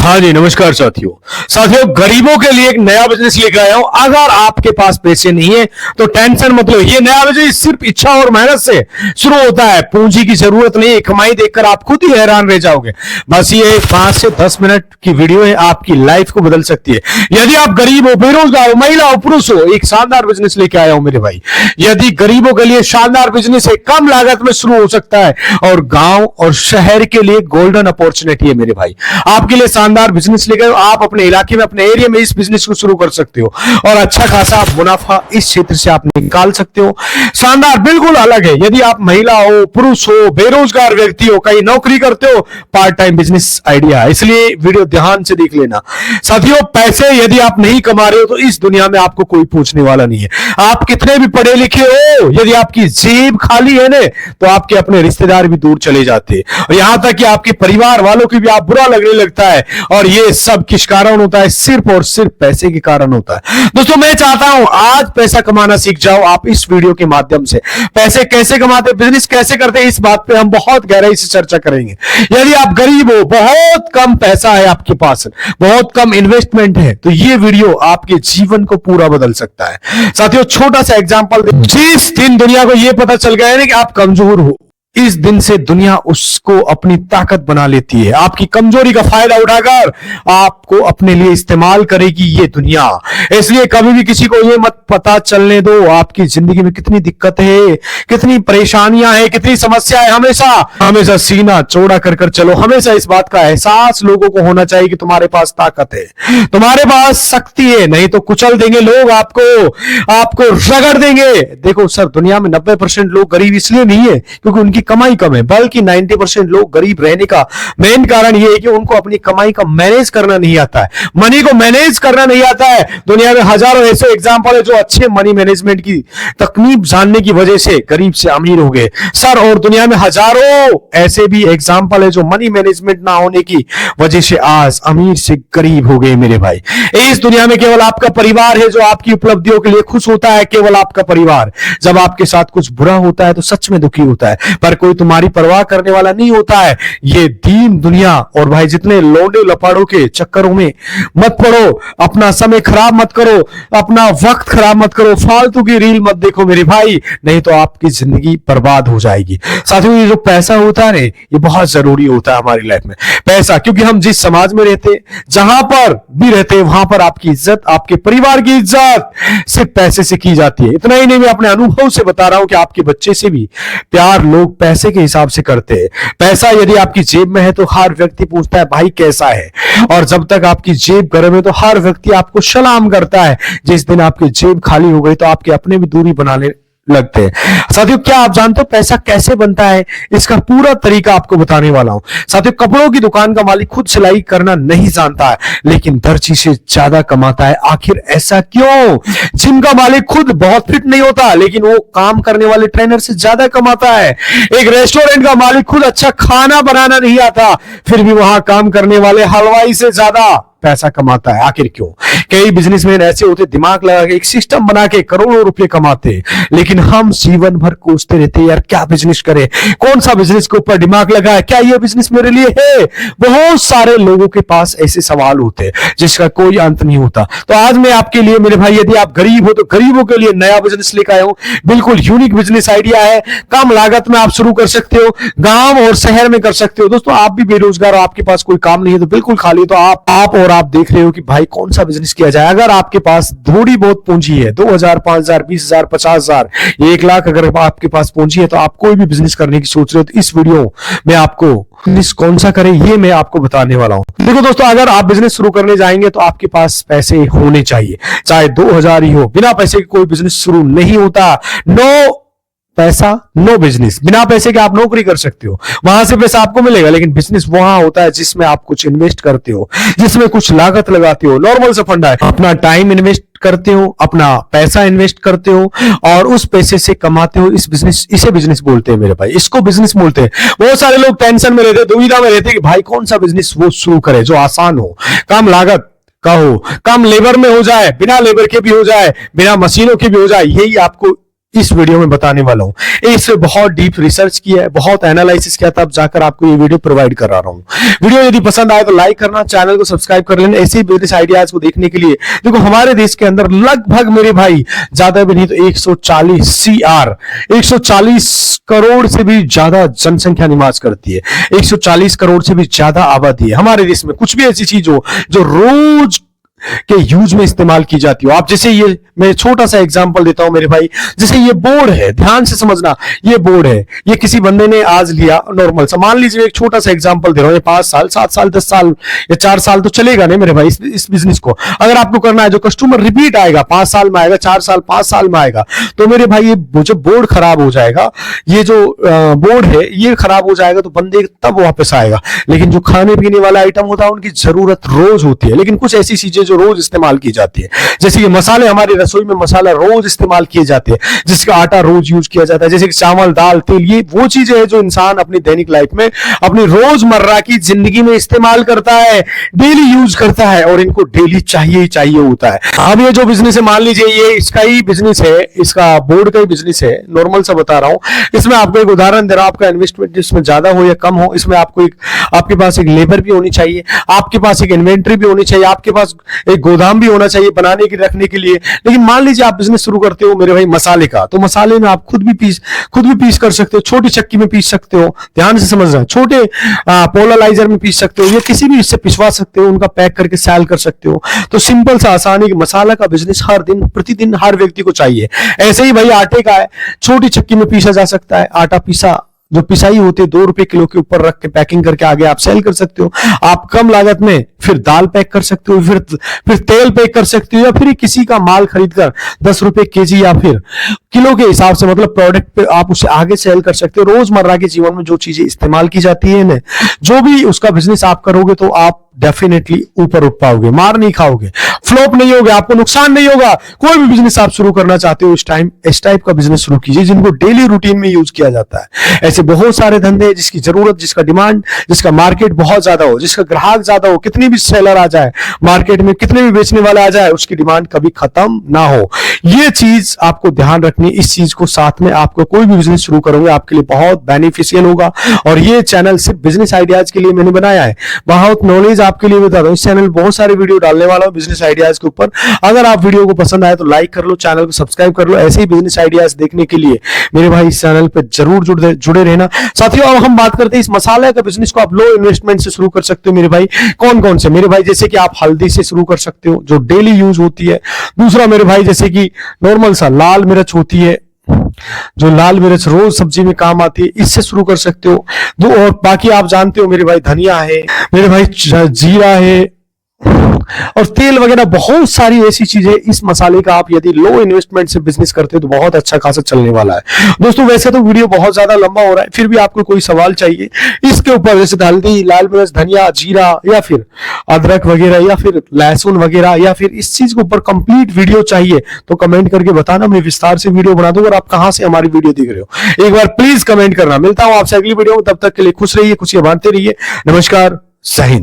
हाँ जी, नमस्कार साथियों। गरीबों के लिए एक नया बिजनेस लेकर आया हूं। अगर आपके पास पैसे नहीं है तो टेंशन मत लो। ये नया बिजनेस सिर्फ इच्छा और मेहनत से शुरू होता है। पूंजी की जरूरत नहीं है। कमाई देखकर आप खुद ही हैरान रह जाओगे। बस ये 5 से 10 मिनट की वीडियो है, आपकी लाइफ को बदल सकती है। यदि आप गरीब हो, बेरोजगार हो, महिला हो, पुरुष हो, एक शानदार बिजनेस लेके आया हूं मेरे भाई। यदि गरीबों के लिए शानदार बिजनेस है, कम लागत में शुरू हो सकता है और गांव और शहर के लिए गोल्डन अपॉर्चुनिटी है मेरे भाई। आपके लिए शानदार बिजनेस लेकर आप अपने इलाके में, अपने एरिया में इस बिजनेस को शुरू कर सकते हो और अच्छा खासा मुनाफा इस क्षेत्र से आप निकाल सकते हो। शानदार, बिल्कुल अलग है। यदि आप महिला हो, पुरुष हो, बेरोजगार व्यक्ति हो, कहीं नौकरी करते हो, पार्ट टाइम बिजनेस आइडिया है, इसलिए वीडियो ध्यान से देख लेना। साथियों, पैसे यदि आप नहीं कमा रहे हो तो इस दुनिया में आपको कोई पूछने वाला नहीं है। आप कितने भी पढ़े लिखे हो, यदि आपकी जेब खाली है ना, तो आपके अपने रिश्तेदार भी दूर चले जाते हैं और यहां तक कि आपके परिवार वालों की भी आप बुरा लगने लगता है। और ये सब किस कारण होता है? सिर्फ और सिर्फ पैसे के कारण होता है। दोस्तों, मैं चाहता हूं आज पैसा कमाना सीख जाओ आप इस वीडियो के माध्यम से। पैसे कैसे कमाते, बिजनेस कैसे करते, इस बात पे हम बहुत गहराई से चर्चा करेंगे। यदि आप गरीब हो, बहुत कम पैसा है आपके पास, बहुत कम इन्वेस्टमेंट है, तो ये वीडियो आपके जीवन को पूरा बदल सकता है। साथियों, छोटा सा एग्जांपल, जिस दिन दुनिया को यह पता चल गया है ना कि आप कमजोर हो, इस दिन से दुनिया उसको अपनी ताकत बना लेती है। आपकी कमजोरी का फायदा उठाकर आपको अपने लिए इस्तेमाल करेगी ये दुनिया। इसलिए कभी भी किसी को ये मत पता चलने दो आपकी जिंदगी में कितनी दिक्कत है, कितनी परेशानियां हैं, कितनी समस्या है। हमेशा सीना चौड़ा कर चलो। हमेशा इस बात का एहसास लोगों को होना चाहिए कि तुम्हारे पास ताकत है, तुम्हारे पास शक्ति है। नहीं तो कुचल देंगे लोग, आपको रगड़ देंगे। देखो सर, दुनिया में 90% लोग गरीब इसलिए नहीं है क्योंकि उनकी कमाई कम है, बल्कि 90% लोग गरीब रहने का मेन कारण यह है कि उनको अपनी कमाई का मैनेज करना नहीं आता है। मनी को मैनेज करना नहीं आता है। दुनिया में हजारों ऐसे एग्जांपल है जो अच्छे मनी मैनेजमेंट की तकनीक जानने की वजह से गरीब से अमीर हो गए सर। और दुनिया में हजारों ऐसे भी एग्जांपल है जो मनी मैनेजमेंट ना होने की वजह से आज अमीर से गरीब हो गए मेरे भाई। इस दुनिया में केवल आपका परिवार है जो आपकी उपलब्धियों के लिए खुश होता है। केवल आपका परिवार। जब आपके साथ कुछ बुरा होता है तो सच में दुखी होता है, पर कोई तुम्हारी परवाह करने वाला नहीं होता है। ये दीन दुनिया। और भाई, जितने लोंडे लपाड़ों के चक्करों में मत पड़ो, अपना समय खराब मत करो, अपना वक्त खराब मत करो, फालतू की रील मत देखो मेरे भाई, नहीं तो आपकी जिंदगी बर्बाद हो जाएगी। साथियों, ये जो पैसा होता है ये बहुत जरूरी होता है हमारी लाइफ में। पैसा, क्योंकि हम जिस समाज में रहते, जहां पर भी रहते, वहां पर आपकी इज्जत, आपके परिवार की इज्जत सिर्फ पैसे से की जाती है। इतना ही नहीं, मैं अपने अनुभव से बता रहा हूं कि आपके बच्चे से भी प्यार लोग पैसे के हिसाब से करते हैं। पैसा यदि आपकी जेब में है तो हर व्यक्ति पूछता है भाई कैसा है, और जब तक आपकी जेब गर्म है तो हर व्यक्ति आपको सलाम करता है। जिस दिन आपकी जेब खाली हो गई तो आपके अपने भी दूरी बनाने लगते हैं। साथियों, क्या आप जानते हो पैसा कैसे बनता है? इसका पूरा तरीका आपको बताने वाला हूं। साथियों, कपड़ों की दुकान का मालिक खुद सिलाई करना नहीं जानता है, लेकिन दर्जी से ज्यादा कमाता है। आखिर ऐसा क्यों? जिम का मालिक खुद बहुत फिट नहीं होता, लेकिन वो काम करने वाले ट्रेनर से ज्यादा कमाता है। एक रेस्टोरेंट का मालिक खुद अच्छा खाना बनाना नहीं आता, फिर भी वहां काम करने वाले हलवाई से ज्यादा पैसा कमाता है। आखिर क्यों? कई बिजनेसमैन ऐसे होते, दिमाग लगा के एक सिस्टम बना के करोड़ों रुपए कमाते हैं, लेकिन हम जीवन भर कोसते रहते हैं यार क्या बिजनेस करें, कौन सा बिजनेस के ऊपर दिमाग लगाए, क्या ये बिजनेस मेरे लिए है? बहुत सारे लोगों के पास ऐसे सवाल होते हैं जिसका कोई अंत नहीं होता। तो आज मैं आपके लिए मेरे भाई, यदि आप गरीब हो तो गरीबों के लिए नया बिजनेस लेकर आया हूं। बिल्कुल यूनिक बिजनेस आइडिया है। कम लागत में आप शुरू कर सकते हो, गांव और शहर में कर सकते हो। दोस्तों, आप भी बेरोजगार हो, आपके पास कोई काम नहीं है तो बिल्कुल खाली, तो आप और आप देख रहे हो कि भाई कौन सा बिजनेस किया जाए। अगर आपके पास थोड़ी बहुत पूंजी है, 2000, 5000, 20000, 50000, 1 लाख अगर आपके पास पूंजी है, तो आप कोई भी बिजनेस करने की सोच रहे हो तो इस वीडियो में आपको बिजनेस कौन सा करें ये मैं आपको बताने वाला हूं। देखो दोस्तों, अगर आप बिजनेस शुरू करने जाएंगे तो आपके पास पैसे होने चाहिए, चाहे 2000 ही हो। बिना पैसे के कोई बिजनेस शुरू नहीं होता। नो पैसा नो बिजनेस। बिना पैसे के आप नौकरी कर सकते हो, वहां से पैसा आपको मिलेगा, लेकिन बिजनेस वहां होता है जिसमें आप कुछ इन्वेस्ट करते हो, जिसमें कुछ लागत लगाते हो। नॉर्मल सा फंडा है, अपना टाइम इन्वेस्ट करते हो, अपना पैसा इन्वेस्ट करते हो और उस पैसे से कमाते हो। इसे बिजनेस बोलते हैं मेरे भाई, इसको बिजनेस बोलते हैं। बहुत सारे लोग टेंशन में रहते, दुविधा में रहते कि भाई कौन सा बिजनेस वो शुरू करे जो आसान हो, कम लागत का हो, कम लेबर में हो जाए, बिना लेबर के भी हो जाए, बिना मशीनों के भी हो जाए। यही आपको इस वीडियो में बताने वाला हूं। इस पे बहुत डीप रिसर्च किया है, बहुत एनालिसिस किया, तब जाकर आपको ये वीडियो प्रोवाइड करा रहा हूं। वीडियो यदि पसंद आए तो लाइक करना, चैनल को सब्सक्राइब कर लेना। ऐसे ही बिजनेस आइडियाज को देखने के लिए देखो, हमारे देश के अंदर लगभग मेरे भाई ज्यादा भी नहीं तो 140 करोड़ से भी ज्यादा जनसंख्या निवास करती है। 140 करोड़ से भी ज्यादा आबादी है हमारे देश में। कुछ भी ऐसी चीज हो जो रोज के यूज में इस्तेमाल की जाती हो, आप जैसे ये, मैं छोटा सा एग्जांपल देता हूं मेरे भाई, जैसे ये बोर्ड है, ध्यान से समझना, ये बोर्ड है, ये किसी बंदे ने आज लिया नॉर्मल सा, मान लीजिए एक छोटा सा एग्जांपल दे रहा हूं, ये 5 साल 7 साल 10 साल या 4 साल तो चलेगा नहीं मेरे भाई इस बिजनेस को। अगर आपको करना है, जो कस्टमर रिपीट आएगा, 5 साल में आएगा, 4 साल 5 साल में आएगा, तो मेरे भाई ये जो बोर्ड खराब हो जाएगा, ये जो बोर्ड है ये खराब हो जाएगा तो बंदे तब वापस आएगा। लेकिन जो खाने पीने वाला आइटम होता है उनकी जरूरत रोज होती है, लेकिन कुछ ऐसी चीजें जो रोज इस्तेमाल की जाती है, जैसे ये मसाले, हमारी रसोई में मसाला रोज इस्तेमाल किए जाते हैं, जिसका आटा रोज यूज किया जाता है, जैसे कि चावल दाल तेल, ये वो चीजें हैं जो इंसान अपनी दैनिक लाइफ में, अपनी रोजमर्रा की जिंदगी में इस्तेमाल करता है, डेली यूज करता है, और इनको डेली चाहिए ही चाहिए होता है। अब ये जो बिजनेस है, मान लीजिए ये इसका ही बिजनेस है, इसका बोर्ड का ही बिजनेस है, नॉर्मल सा बता रहा हूं। इसमें आपको एक उदाहरण दे रहा हूं, आपका इन्वेस्टमेंट जिसमें ज्यादा हो या कम हो, इसमें आपको आपके पास एक लेबर भी होनी चाहिए, आपके पास एक इन्वेंट्री भी होनी चाहिए, आपके पास एक गोदाम भी होना चाहिए बनाने के रखने के लिए। लेकिन मान लीजिए आप बिजनेस शुरू करते हो मेरे भाई मसाले का, तो मसाले में आप खुद भी पीस कर सकते हो, छोटी चक्की में पीस सकते हो, ध्यान से समझना, छोटे पोलराइजर में पीस सकते हो, या किसी भी इससे पिसवा सकते हो, उनका पैक करके सेल कर सकते हो। तो सिंपल सा आसानी, मसाला का बिजनेस हर दिन प्रतिदिन हर व्यक्ति को चाहिए। ऐसे ही भाई आटे का है, छोटी चक्की में पीसा जा सकता है, आटा पीसा जो पिसाई होती है 2 रुपए किलो के ऊपर रख के पैकिंग करके आगे आप सेल कर सकते हो। आप कम लागत में फिर दाल पैक कर सकते हो, फिर तेल पैक कर सकते हो, या फिर किसी का माल खरीदकर 10 रुपए केजी या फिर किलो के हिसाब से, मतलब प्रोडक्ट पे आप उसे आगे सेल कर सकते हो। रोजमर्रा के जीवन में जो चीजें इस्तेमाल की जाती है ना, जो भी उसका बिजनेस आप करोगे तो आप डेफिनेटली ऊपर उठ पाओगे, मार नहीं खाओगे, फ्लॉप नहीं होगे, आपको नुकसान नहीं होगा। कोई भी बिजनेस आप शुरू करना चाहते हो, इस टाइप का बिजनेस शुरू कीजिए जिनको डेली रूटीन में यूज किया जाता है। ऐसे बहुत सारे धंधे हैं जिसकी जरूरत, जिसका डिमांड, जिसका मार्केट बहुत ज्यादा हो, जिसका ग्राहक ज्यादा हो, कितनी भी सेलर आ जाए मार्केट में, कितने भी बेचने वाले आ जाए, उसकी डिमांड कभी खत्म ना हो। ये चीज आपको ध्यान रखनी, इस चीज को साथ में आपको कोई भी बिजनेस शुरू करोगे आपके लिए बहुत बेनिफिशियल होगा। और ये चैनल सिर्फ बिजनेस आइडियाज के लिए मैंने बनाया है, बहुत नॉलेज आपके लिए बता दो। इस चैनल में बहुत सारे वीडियो डालने वाला हूं बिजनेस आइडियाज के ऊपर। अगर आप वीडियो को पसंद आए तो लाइक कर लो, चैनल को सब्सक्राइब कर लो। ऐसे ही बिजनेस आइडियाज देखने के लिए मेरे भाई इस चैनल पे जरूर जुड़े रहना। साथियों, अब हम बात करते हैं इस मसाले का बिजनेस को आप लो इन्वेस्टमेंट से शुरू कर सकते हो मेरे भाई। कौन कौन से मेरे भाई, जैसे कि आप हल्दी से शुरू कर सकते हो जो डेली यूज होती है। दूसरा मेरे भाई, जैसे कि नॉर्मल सा लाल मिर्च होती है, जो लाल मिर्च रोज सब्जी में काम आती है, इससे शुरू कर सकते हो। और बाकी आप जानते हो मेरे भाई, धनिया है मेरे भाई, जीरा है, और तेल वगैरह बहुत सारी ऐसी चीजें। इस मसाले का आप यदि लो इन्वेस्टमेंट से बिजनेस करते हो तो बहुत अच्छा खासा चलने वाला है। दोस्तों, वैसे तो वीडियो बहुत ज्यादा लंबा हो रहा है, फिर भी आपको कोई सवाल चाहिए इसके ऊपर, जैसे हल्दी, लाल मिर्च, धनिया, जीरा, या फिर अदरक वगैरह, या फिर लहसुन वगैरह, या फिर इस चीज के ऊपर कंप्लीट वीडियो चाहिए तो कमेंट करके बताना, मैं विस्तार से वीडियो बना दूंगा। और आप कहां से हमारी वीडियो देख रहे हो एक बार प्लीज कमेंट करना। मिलता हूं आपसे अगली वीडियो में, तब तक के लिए खुश रहिए, खुशियां बांटते रहिए। नमस्कार, जय हिंद।